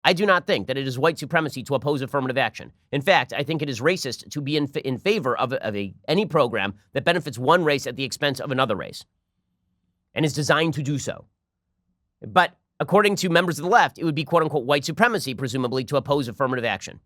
I do not think that it is white supremacy to oppose affirmative action. In fact, I think it is racist to be in favor of any program that benefits one race at the expense of another race and is designed to do so. But according to members of the left, it would be quote-unquote white supremacy, presumably, to oppose affirmative action.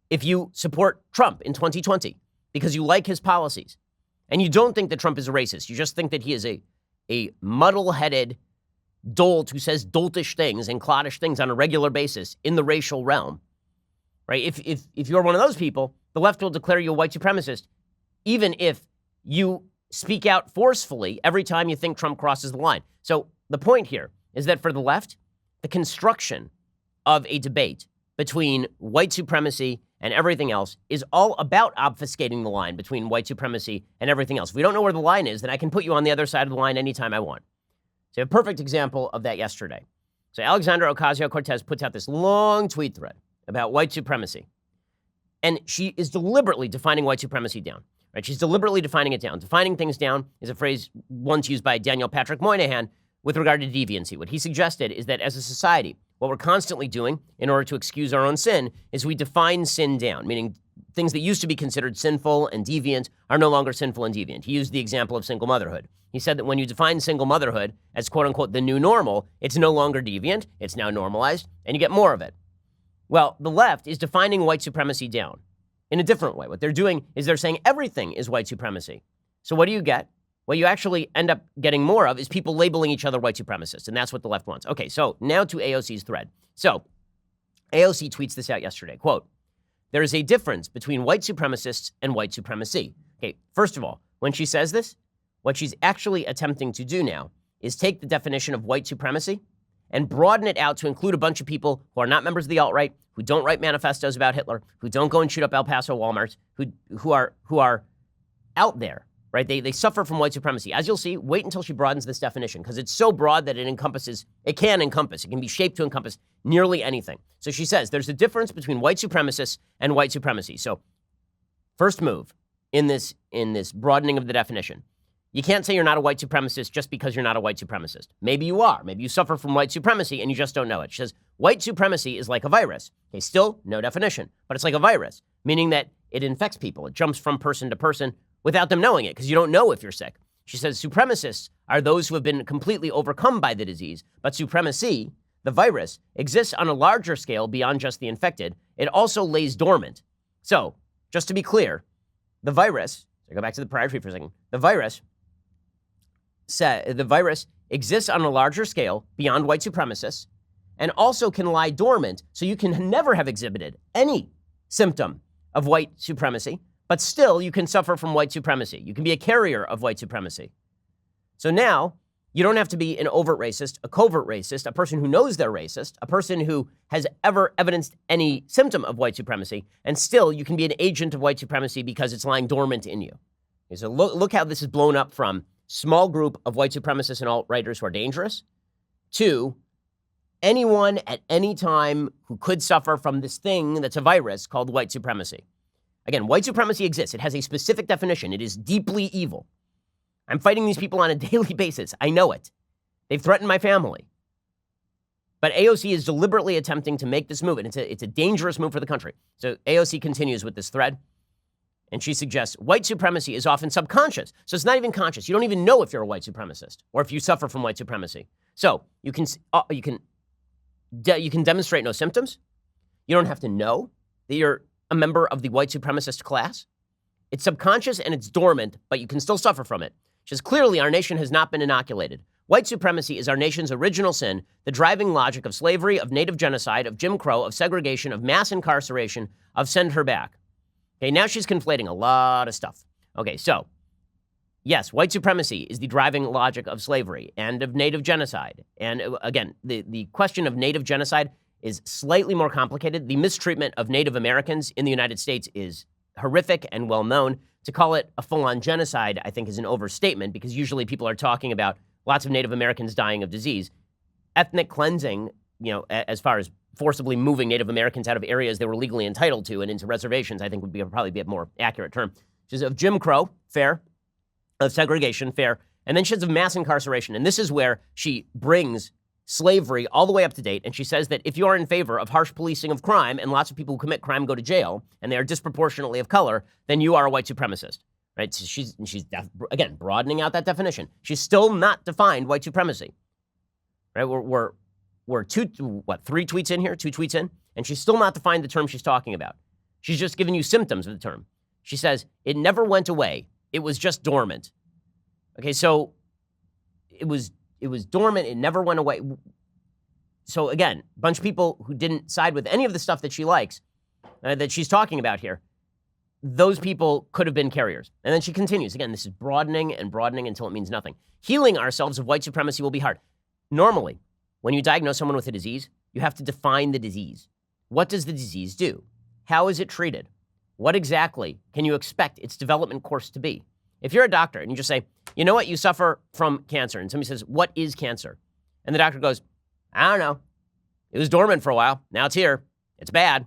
If you support Trump in 2020 because you like his policies and you don't think that Trump is a racist, you just think that he is a muddle-headed dolt who says doltish things and cloddish things on a regular basis in the racial realm, right? If you're one of those people, the left will declare you a white supremacist, even if you speak out forcefully every time you think Trump crosses the line. So the point here is that for the left, the construction of a debate between white supremacy and everything else is all about obfuscating the line between white supremacy and everything else. If we don't know where the line is, then I can put you on the other side of the line anytime I want. So a perfect example of that yesterday. So Alexandra Ocasio-Cortez puts out this long tweet thread about white supremacy. And she is deliberately defining white supremacy down, right? She's deliberately defining it down. Defining things down is a phrase once used by Daniel Patrick Moynihan with regard to deviancy. What he suggested is that as a society, what we're constantly doing in order to excuse our own sin is we define sin down, meaning things that used to be considered sinful and deviant are no longer sinful and deviant. He used the example of single motherhood. He said that when you define single motherhood as quote-unquote the new normal, it's no longer deviant, it's now normalized, and you get more of it. Well, the left is defining white supremacy down in a different way. What they're doing is they're saying everything is white supremacy. So what do you get? What you actually end up getting more of is people labeling each other white supremacists, and that's what the left wants. Okay, so now to AOC's thread. So AOC tweets this out yesterday, quote, "There is a difference between white supremacists and white supremacy." Okay, first of all, when she says this, what she's actually attempting to do now is take the definition of white supremacy and broaden it out to include a bunch of people who are not members of the alt-right, who don't write manifestos about Hitler, who don't go and shoot up El Paso Walmarts, who are out there, right? They suffer from white supremacy. As you'll see, wait until she broadens this definition because it's so broad that it can be shaped to encompass nearly anything. So she says there's a difference between white supremacists and white supremacy. So first move in this broadening of the definition. You can't say you're not a white supremacist just because you're not a white supremacist. Maybe you are. Maybe you suffer from white supremacy and you just don't know it. She says, white supremacy is like a virus. Okay, still no definition, but it's like a virus, meaning that it infects people. It jumps from person to person without them knowing it because you don't know if you're sick. She says, supremacists are those who have been completely overcome by the disease, but supremacy, the virus, exists on a larger scale beyond just the infected. It also lays dormant. So, just to be clear, the virus, so go back to the prior tweet for a second, the virus exists on a larger scale beyond white supremacists and also can lie dormant, so you can never have exhibited any symptom of white supremacy, but still you can suffer from white supremacy. You can be a carrier of white supremacy. So now you don't have to be an overt racist, a covert racist, a person who knows they're racist, a person who has ever evidenced any symptom of white supremacy, and still you can be an agent of white supremacy because it's lying dormant in you. Okay, so look how this is blown up from small group of white supremacists and alt-righters who are dangerous to anyone at any time who could suffer from this thing that's a virus called white supremacy. Again, white supremacy exists. It has a specific definition. It is deeply evil. I'm fighting these people on a daily basis. I know it. They've threatened my family. But AOC is deliberately attempting to make this move, and it's a dangerous move for the country. So AOC continues with this thread, and she suggests white supremacy is often subconscious. So it's not even conscious. You don't even know if you're a white supremacist or if you suffer from white supremacy. So you can demonstrate no symptoms. You don't have to know that you're a member of the white supremacist class. It's subconscious and it's dormant, but you can still suffer from it. She says, clearly our nation has not been inoculated. White supremacy is our nation's original sin, the driving logic of slavery, of native genocide, of Jim Crow, of segregation, of mass incarceration, of send her back. Okay, now she's conflating a lot of stuff. Okay, so, yes, white supremacy is the driving logic of slavery and of native genocide. And again, the question of native genocide is slightly more complicated. The mistreatment of Native Americans in the United States is horrific and well known. To call it a full-on genocide, I think, is an overstatement because usually people are talking about lots of Native Americans dying of disease. Ethnic cleansing, as far as forcibly moving Native Americans out of areas they were legally entitled to and into reservations, I think would probably be a more accurate term. She says of Jim Crow, fair. Of segregation, fair. And then she says of mass incarceration. And this is where she brings slavery all the way up to date, and she says that if you are in favor of harsh policing of crime and lots of people who commit crime go to jail and they are disproportionately of color, then you are a white supremacist, right? So she's again, broadening out that definition. She's still not defined white supremacy, right? We're 3 tweets in here, 2 tweets in, and she's still not defined the term she's talking about. She's just giving you symptoms of the term. She says, it never went away. It was just dormant. Okay, so it was dormant. It never went away. So again, a bunch of people who didn't side with any of the stuff that she likes, that she's talking about here, those people could have been carriers. And then she continues. Again, this is broadening and broadening until it means nothing. Healing ourselves of white supremacy will be hard. Normally, when you diagnose someone with a disease, you have to define the disease. What does the disease do? How is it treated? What exactly can you expect its development course to be? If you're a doctor and you just say, you know what, you suffer from cancer, and somebody says, what is cancer? And the doctor goes, I don't know. It was dormant for a while. Now it's here. It's bad.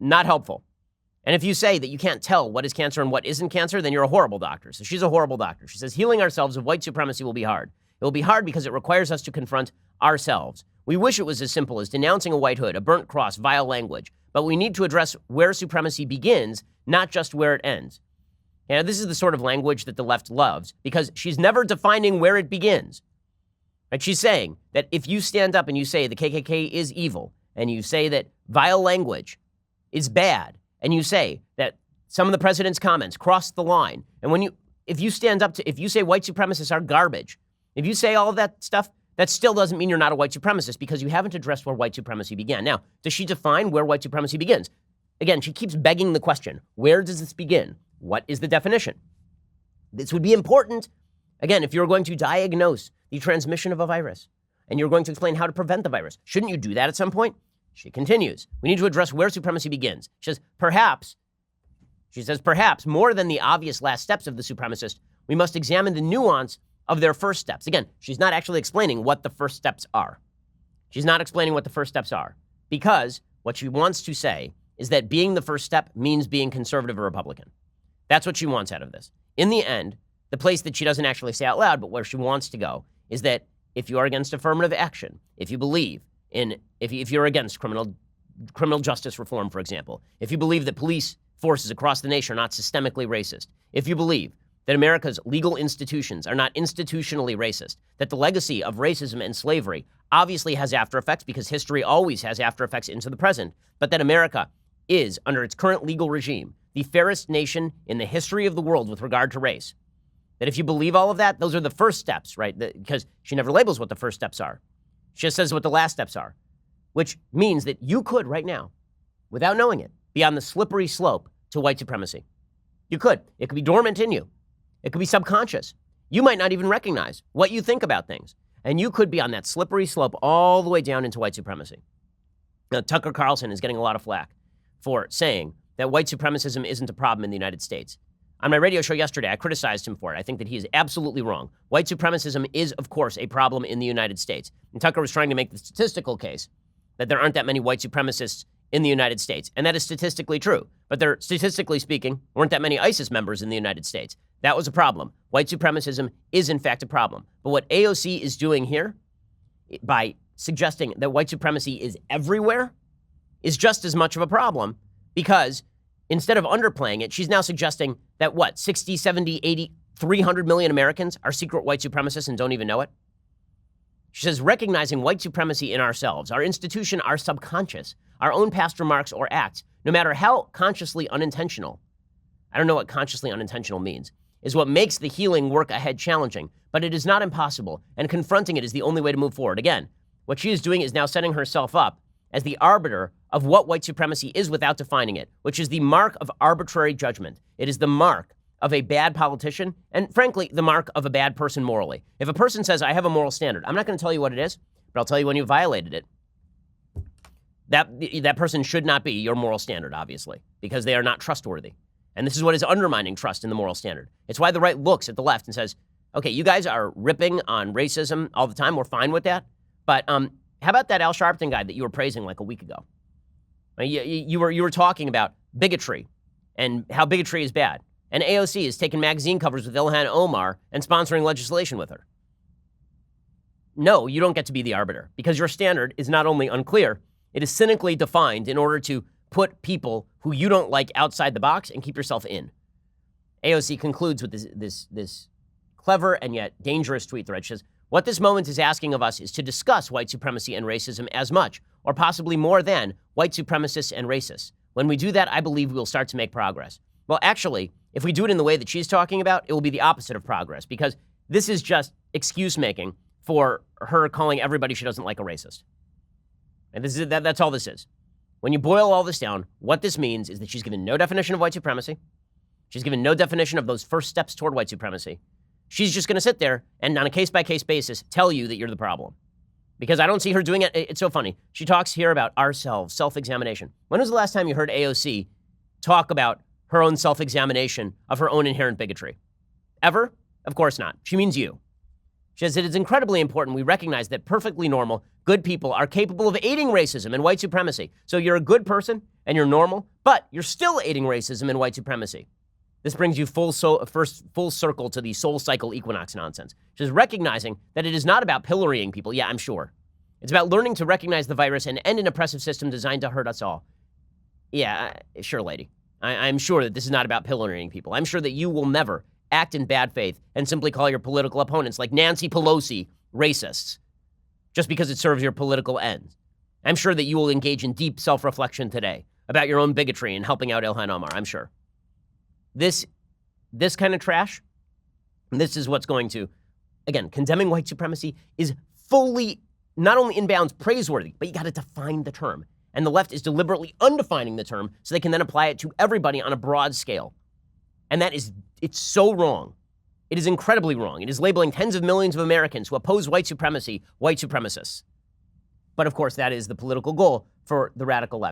Not helpful. And if you say that you can't tell what is cancer and what isn't cancer, then you're a horrible doctor. So she's a horrible doctor. She says, healing ourselves of white supremacy will be hard. It will be hard because it requires us to confront ourselves. We wish it was as simple as denouncing a white hood, a burnt cross, vile language. But we need to address where supremacy begins, not just where it ends. And this is the sort of language that the left loves because she's never defining where it begins. Right? She's saying that if you stand up and you say the KKK is evil, and you say that vile language is bad, and you say that some of the president's comments crossed the line, and if you say white supremacists are garbage, if you say all of that stuff, that still doesn't mean you're not a white supremacist because you haven't addressed where white supremacy began. Now, does she define where white supremacy begins? Again, she keeps begging the question, where does this begin? What is the definition? This would be important, again, if you're going to diagnose the transmission of a virus and you're going to explain how to prevent the virus. Shouldn't you do that at some point? She continues. We need to address where supremacy begins. She says, perhaps, more than the obvious last steps of the supremacist, we must examine the nuance of their first steps. Again, she's not actually explaining what the first steps are. She's not explaining what the first steps are because what she wants to say is that being the first step means being conservative or Republican. That's what she wants out of this. In the end, the place that she doesn't actually say out loud, but where she wants to go, is that if you are against affirmative action, if you believe in, if you're against criminal justice reform, for example, if you believe that police forces across the nation are not systemically racist, if you believe that America's legal institutions are not institutionally racist, that the legacy of racism and slavery obviously has after effects because history always has after effects into the present, but that America is, under its current legal regime, the fairest nation in the history of the world with regard to race. That if you believe all of that, those are the first steps, right? Because she never labels what the first steps are. She just says what the last steps are, which means that you could right now, without knowing it, be on the slippery slope to white supremacy. You could. It could be dormant in you. It could be subconscious. You might not even recognize what you think about things. And you could be on that slippery slope all the way down into white supremacy. Now, Tucker Carlson is getting a lot of flack for saying that white supremacism isn't a problem in the United States. On my radio show yesterday, I criticized him for it. I think that he is absolutely wrong. White supremacism is, of course, a problem in the United States. And Tucker was trying to make the statistical case that there aren't that many white supremacists in the United States. And that is statistically true. But there, statistically speaking, weren't that many ISIS members in the United States. That was a problem. White supremacism is, in fact, a problem. But what AOC is doing here, by suggesting that white supremacy is everywhere, is just as much of a problem because instead of underplaying it, she's now suggesting that 60, 70, 80, 300 million Americans are secret white supremacists and don't even know it? She says, recognizing white supremacy in ourselves, our institution, our subconscious, our own past remarks or acts, no matter how consciously unintentional, I don't know what consciously unintentional means, is what makes the healing work ahead challenging, but it is not impossible, and confronting it is the only way to move forward. Again, what she is doing is now setting herself up as the arbiter of what white supremacy is without defining it, which is the mark of arbitrary judgment. It is the mark of a bad politician, and frankly, the mark of a bad person morally. If a person says, I have a moral standard, I'm not going to tell you what it is, but I'll tell you when you violated it. That person should not be your moral standard, obviously, because they are not trustworthy. And this is what is undermining trust in the moral standard. It's why the right looks at the left and says, okay, you guys are ripping on racism all the time. We're fine with that. But how about that Al Sharpton guy that you were praising like a week ago? You were talking about bigotry and how bigotry is bad. And AOC is taking magazine covers with Ilhan Omar and sponsoring legislation with her. no, you don't get to be the arbiter because your standard is not only unclear, it is cynically defined in order to put people who you don't like outside the box and keep yourself in. AOC concludes with this clever and yet dangerous tweet thread. She says, what this moment is asking of us is to discuss white supremacy and racism as much, or possibly more than, white supremacists and racists. When we do that, I believe we will start to make progress. Well, actually, if we do it in the way that she's talking about, it will be the opposite of progress, because this is just excuse making for her calling everybody she doesn't like a racist. And that's all this is. When you boil all this down, what this means is that she's given no definition of white supremacy. She's given no definition of those first steps toward white supremacy. She's just going to sit there and on a case-by-case basis tell you that you're the problem. Because I don't see her doing it. It's so funny. She talks here about ourselves, self-examination. When was the last time you heard AOC talk about her own self-examination of her own inherent bigotry? Ever? Of course not. She means you. She says it is incredibly important we recognize that perfectly normal, good people are capable of aiding racism and white supremacy. So you're a good person and you're normal, but you're still aiding racism and white supremacy. This brings you full circle to the soul cycle equinox nonsense. Just recognizing that it is not about pillorying people. Yeah, I'm sure. It's about learning to recognize the virus and end an oppressive system designed to hurt us all. Yeah, sure, lady. I'm sure that this is not about pillorying people. I'm sure that you will never act in bad faith and simply call your political opponents like Nancy Pelosi racists just because it serves your political ends. I'm sure that you will engage in deep self-reflection today about your own bigotry and helping out Ilhan Omar. I'm sure. This kind of trash, this is what's going to, again, condemning white supremacy is fully, not only in bounds, praiseworthy, but you got to define the term. And the left is deliberately undefining the term so they can then apply it to everybody on a broad scale. And it's so wrong. It is incredibly wrong. It is labeling tens of millions of Americans who oppose white supremacy, white supremacists. But of course, that is the political goal for the radical left.